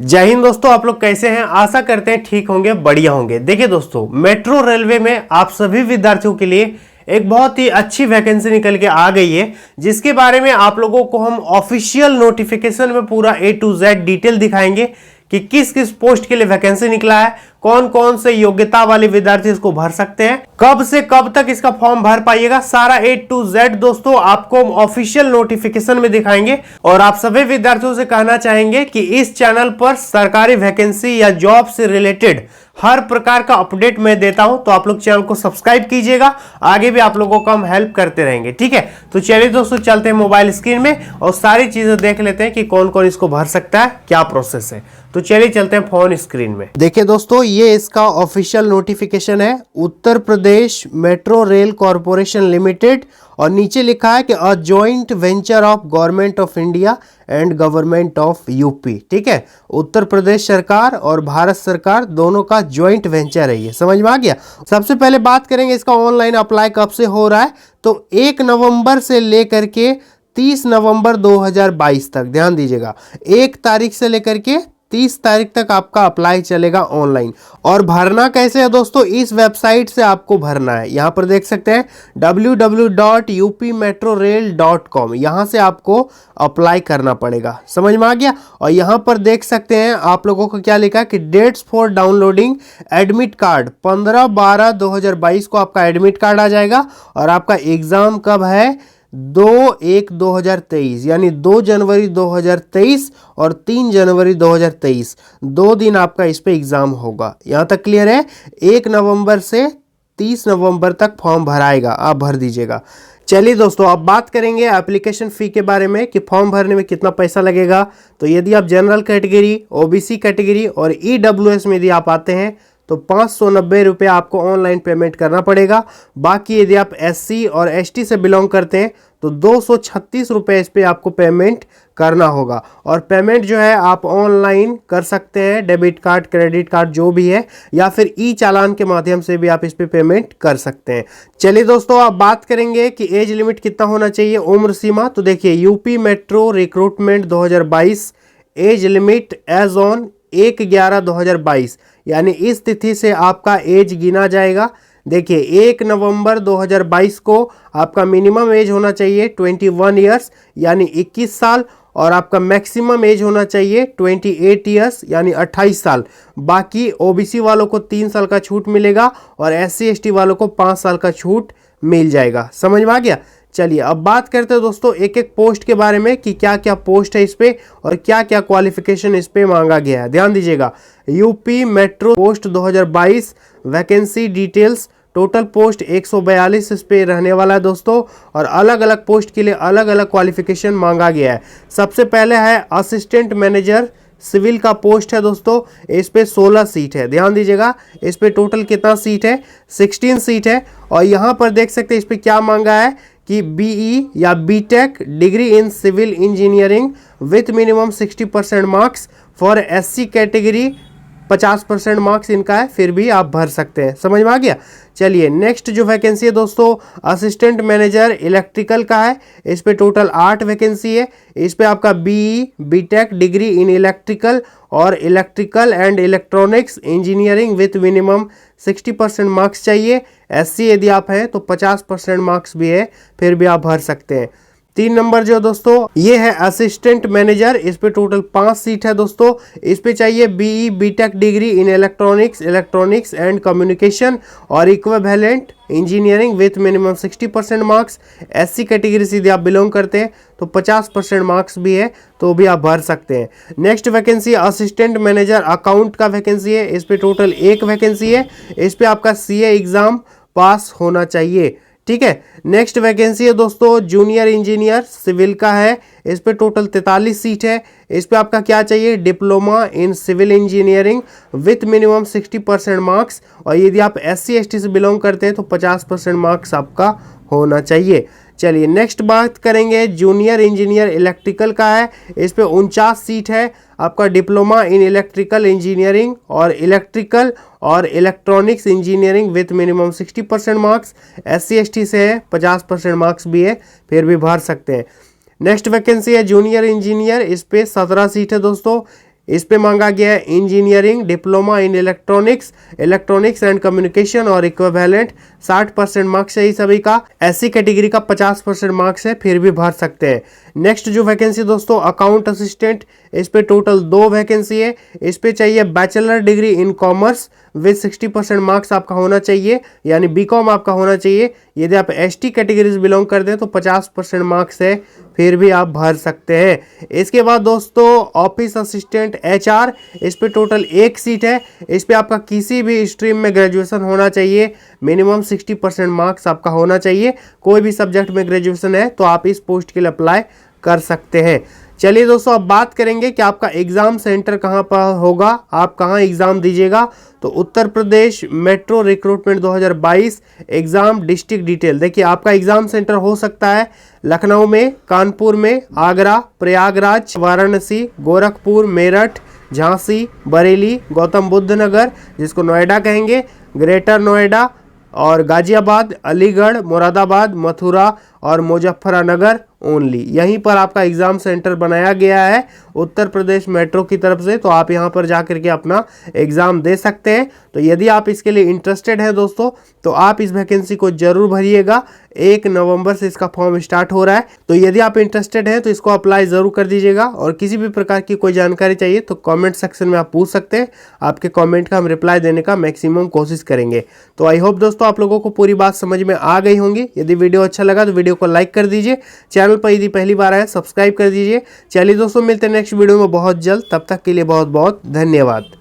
जय हिंद दोस्तों, आप लोग कैसे हैं। आशा करते हैं ठीक होंगे, बढ़िया होंगे। देखिए दोस्तों, मेट्रो रेलवे में आप सभी विद्यार्थियों के लिए एक बहुत ही अच्छी वैकेंसी निकल के आ गई है, जिसके बारे में आप लोगों को हम ऑफिशियल नोटिफिकेशन में पूरा A to Z डिटेल दिखाएंगे कि किस किस पोस्ट के लिए वैकेंसी निकला है, कौन कौन से योग्यता वाले विद्यार्थी इसको भर सकते हैं, कब से कब तक इसका फॉर्म भर पाइएगा। सारा A to Z दोस्तों आपको ऑफिशियल नोटिफिकेशन में दिखाएंगे। और आप सभी विद्यार्थियों से कहना चाहेंगे कि इस चैनल पर सरकारी वैकेंसी या जॉब से रिलेटेड हर प्रकार का अपडेट मैं देता हूं, तो आप लोग चैनल को सब्सक्राइब कीजिएगा। आगे भी आप लोगों को हम हेल्प करते रहेंगे, ठीक है। तो चलिए दोस्तों, चलते हैं मोबाइल स्क्रीन में और सारी चीजें देख लेते हैं कि कौन कौन इसको भर सकता है, क्या प्रोसेस है। तो चलिए चलते हैं फोन स्क्रीन में। देखिए दोस्तों, ये इसका ऑफिशियल नोटिफिकेशन है, उत्तर Pradesh metro rail corporation limited, और नीचे लिखा है कि a joint venture of government of India and government of UP. ठीक है, उत्तर प्रदेश सरकार और भारत सरकार दोनों का जॉइंट वेंचर है ये। समझ में आ गया। सबसे पहले बात करेंगे इसका ऑनलाइन अप्लाई कब से हो रहा है। तो 1 नवंबर से लेकर के 30 नवंबर 2022 तक, ध्यान दीजिएगा, 1 तारीख से लेकर के 30 तारीख तक आपका अप्लाई चलेगा ऑनलाइन। और भरना कैसे है दोस्तों, इस वेबसाइट से आपको भरना है। यहां पर देख सकते हैं www.upmetrorail.com, यहां से आपको अप्लाई करना पड़ेगा। समझ में आ गया। और यहां पर देख सकते हैं आप लोगों को क्या लिखा है कि dates for downloading admit card, 15/12/2022 को आपका एडमिट कार्ड आ जाएगा। और आपका एग्जाम कब है, 2/1/2023, यानी 2 जनवरी 2023 और 3 जनवरी 2023, 2 दिन आपका इस पे एग्जाम होगा। यहां तक क्लियर है। 1 नवंबर से 30 नवंबर तक फॉर्म भराएगा, आप भर दीजिएगा। चलिए दोस्तों, अब बात करेंगे एप्लीकेशन फ़ी के बारे में कि फॉर्म भरने में कितना पैसा लगेगा। तो यदि आप जनरल कैटेगरी, ओबीसी कैटेगरी और ईडब्ल्यूएस में यदि आप आते हैं तो 590 रुपये आपको ऑनलाइन पेमेंट करना पड़ेगा। बाकी यदि आप एससी और एसटी से बिलोंग करते हैं तो 236 रुपये इस पर आपको पेमेंट करना होगा। और पेमेंट जो है आप ऑनलाइन कर सकते हैं, डेबिट कार्ड, क्रेडिट कार्ड जो भी है, या फिर ई चालान के माध्यम से भी आप इस पर पेमेंट कर सकते हैं। चलिए दोस्तों, अब बात करेंगे कि एज लिमिट कितना होना चाहिए, उम्र सीमा। तो देखिए, UP metro recruitment 2022 age limit age on 1/11/2022, यानी इस तिथि से आपका एज गिना जाएगा। देखिए, 1 नवंबर 2022 को आपका मिनिमम एज होना चाहिए 21 ईयर्स, यानी 21 साल। और आपका मैक्सिमम एज होना चाहिए 28 ईयर्स, यानी 28 साल। बाकी ओबीसी वालों को 3 साल का छूट मिलेगा और एससी एसटी वालों को 5 साल का छूट मिल जाएगा। समझ में आ गया। चलिए, अब बात करते हैं दोस्तों एक एक पोस्ट के बारे में कि क्या क्या पोस्ट है इस पे और क्या क्या क्वालिफिकेशन इस पे मांगा गया है। ध्यान दीजिएगा, UP metro post 2022 vacancy details, total post 142 इस पे रहने वाला है दोस्तों। और अलग अलग पोस्ट के लिए अलग अलग क्वालिफिकेशन मांगा गया है। सबसे पहले है असिस्टेंट मैनेजर सिविल का पोस्ट है दोस्तों, इस पे 16 सीट है। ध्यान दीजिएगा, इस पे टोटल कितना सीट है, 16 सीट है। और यहाँ पर देख सकते हैं इस पे क्या मांगा है कि बीई या BTech degree in civil engineering with minimum 60% marks. For SC category 50% marks इनका है, फिर भी आप भर सकते हैं। समझ में आ गया। चलिए, नेक्स्ट जो वैकेंसी है दोस्तों, असिस्टेंट मैनेजर इलेक्ट्रिकल का है। इस पे टोटल 8 वैकेंसी है। इस पे आपका BE BTech degree in electrical और electrical and electronics engineering with minimum 60% marks चाहिए। एससी यदि आप हैं तो 50% मार्क्स भी है, फिर भी आप भर सकते हैं। 3 नंबर जो दोस्तों ये है असिस्टेंट मैनेजर, इस पे टोटल 5 सीट है दोस्तों। इस पे चाहिए BE BTech degree in electronics and communication और equivalent engineering with minimum 60% marks. SC category से यदि आप बिलोंग करते हैं तो 50% मार्क्स भी है, तो भी आप भर सकते हैं। Next vacancy assistant manager account का वैकेंसी है। इस पे टोटल 1 वैकेंसी है। इस पे आपका सीए एग्जाम पास होना चाहिए। ठीक है। नेक्स्ट वैकेंसी है दोस्तों जूनियर इंजीनियर सिविल का है। इस पे टोटल 43 सीट है। इस पे आपका क्या चाहिए, diploma in civil engineering with minimum 60% marks. और यदि आप एससी एसटी से बिलोंग करते हैं तो 50% मार्क्स आपका होना चाहिए। चलिए, नेक्स्ट बात करेंगे जूनियर इंजीनियर इलेक्ट्रिकल का है। इस पे 49 सीट है। आपका डिप्लोमा इन इलेक्ट्रिकल इंजीनियरिंग और electronics engineering with minimum 60% marks. SC ST से है, 50% मार्क्स भी है, फिर भी भर सकते हैं। नेक्स्ट वैकेंसी है जूनियर इंजीनियर। इस पे 17 सीट है दोस्तों। इस पे मांगा गया है engineering, diploma in electronics and communication और इक्विवेलेंट। 60% मार्क्स है सभी का। एससी कैटेगरी का 50% मार्क्स है, फिर भी भर सकते हैं। नेक्स्ट जो वैकेंसी दोस्तों अकाउंट असिस्टेंट, इस पे टोटल 2 वैकेंसी है। इस पे चाहिए bachelor degree in commerce with 60% marks आपका होना चाहिए, यानी बीकॉम आपका होना चाहिए। यदि आप एसटी कैटेगरी से बिलोंग करते हैं तो 50% मार्क्स है, फिर भी आप भर सकते हैं। इसके बाद दोस्तों ऑफिस असिस्टेंट एचआर, इस पे टोटल 1 सीट है। इस पे आपका किसी भी स्ट्रीम में ग्रेजुएशन होना चाहिए, मिनिमम 60% मार्क्स आपका होना चाहिए। कोई भी सब्जेक्ट में ग्रेजुएशन है तो आप इस पोस्ट के लिए अप्लाई कर सकते हैं। चलिए दोस्तों अब बात करेंगे कि आपका एग्जाम सेंटर कहां पर होगा, आप कहां एग्जाम दीजिएगा। तो Uttar Pradesh metro recruitment 2022 exam district detail, देखिए आपका एग्जाम सेंटर हो सकता है लखनऊ में, कानपुर में, आगरा, प्रयागराज, वाराणसी, गोरखपुर, मेरठ, झांसी, बरेली, गौतम बुद्ध नगर जिसको नोएडा कहेंगे, ग्रेटर नोएडा और गाजियाबाद, अलीगढ़, मुरादाबाद, मथुरा और मुजफ्फरनगर ओनली। यहीं पर आपका एग्जाम सेंटर बनाया गया है उत्तर प्रदेश मेट्रो की तरफ से, तो आप यहां पर जाकर के अपना एग्जाम दे सकते हैं। तो यदि आप इसके लिए इंटरेस्टेड हैं दोस्तों तो आप इस वैकेंसी को जरूर भरिएगा। 1 नवंबर से इसका फॉर्म स्टार्ट हो रहा है, तो यदि आप इंटरेस्टेड हैं तो इसको अप्लाई जरूर कर दीजिएगा। और किसी भी प्रकार की कोई जानकारी चाहिए तो कमेंट सेक्शन में आप पूछ सकते हैं, आपके कमेंट का हम रिप्लाई देने का मैक्सिमम कोशिश करेंगे। तो आई होप दोस्तों आप लोगों को पूरी बात समझ में आ गई होंगी। यदि वीडियो अच्छा लगा तो वीडियो को लाइक कर दीजिए, चैनल पर यदि पहली बार आए सब्सक्राइब कर दीजिए। चलिए दोस्तों मिलते हैं नेक्स्ट वीडियो में बहुत जल्द, तब तक के लिए बहुत बहुत धन्यवाद।